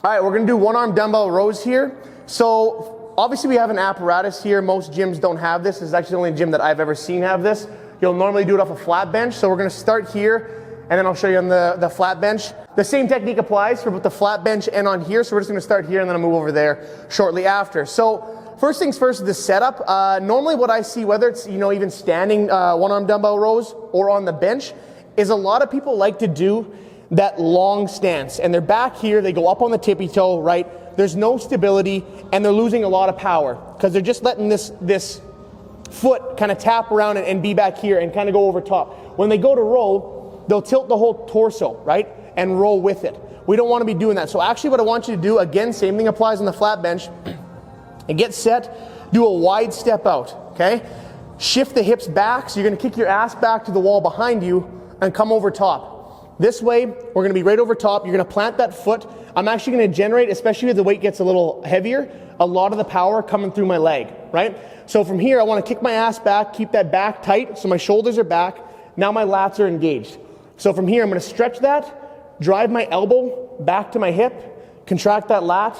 All right, we're gonna do one arm dumbbell rows here. So obviously we have an apparatus here. Most gyms don't have this. This is actually the only gym that I've ever seen have this. You'll normally do it off a flat bench. So we're gonna start here and then I'll show you on the flat bench. The same technique applies for both the flat bench and on here. So we're just gonna start here and then I'll move over there shortly after. So first things first, the setup. Normally what I see, whether it's even standing one arm dumbbell rows or on the bench, is a lot of people like to do that long stance, and they're back here, they go up on the tippy toe, right? There's no stability, and they're losing a lot of power because they're just letting this foot kind of tap around and be back here and kind of go over top. When they go to row, they'll tilt the whole torso, right? And roll with it. We don't want to be doing that. So actually what I want you to do, again, same thing applies on the flat bench, and get set, do a wide step out, okay? Shift the hips back, so you're gonna kick your ass back to the wall behind you and come over top. This way, we're gonna be right over top. You're gonna plant that foot. I'm actually gonna generate, especially as the weight gets a little heavier, a lot of the power coming through my leg, right? So from here, I wanna kick my ass back, keep that back tight, so my shoulders are back. Now my lats are engaged. So from here, I'm gonna stretch that, drive my elbow back to my hip, contract that lat,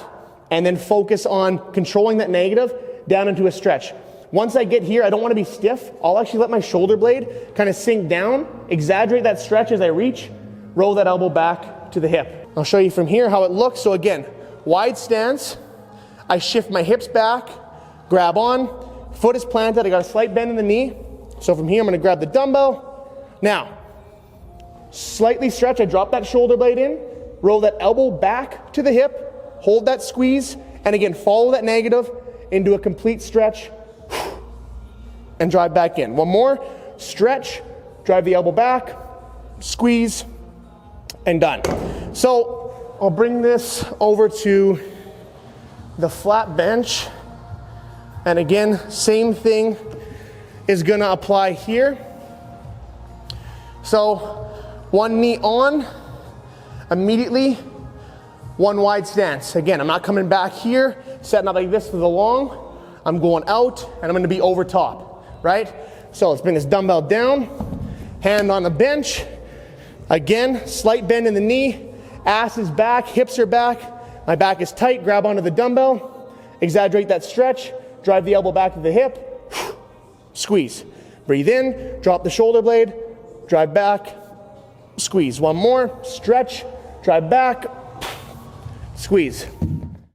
and then focus on controlling that negative down into a stretch. Once I get here, I don't wanna be stiff. I'll actually let my shoulder blade kind of sink down, exaggerate that stretch as I reach, roll that elbow back to the hip. I'll show you from here how it looks. So again, wide stance, I shift my hips back, grab on, foot is planted, I got a slight bend in the knee. So from here, I'm gonna grab the dumbbell. Now, slightly stretch, I drop that shoulder blade in, roll that elbow back to the hip, hold that squeeze, and again, follow that negative into a complete stretch, and drive back in. One more, stretch, drive the elbow back, squeeze, and done. So I'll bring this over to the flat bench. And again, same thing is gonna apply here. So one knee on, immediately, one wide stance. Again, I'm not coming back here, setting up like this for the long. I'm going out and I'm gonna be over top, right? So let's bring this dumbbell down, hand on the bench. Again, slight bend in the knee, ass is back, hips are back, my back is tight, grab onto the dumbbell, exaggerate that stretch, drive the elbow back to the hip, squeeze. Breathe in, drop the shoulder blade, drive back, squeeze. One more, stretch, drive back, squeeze.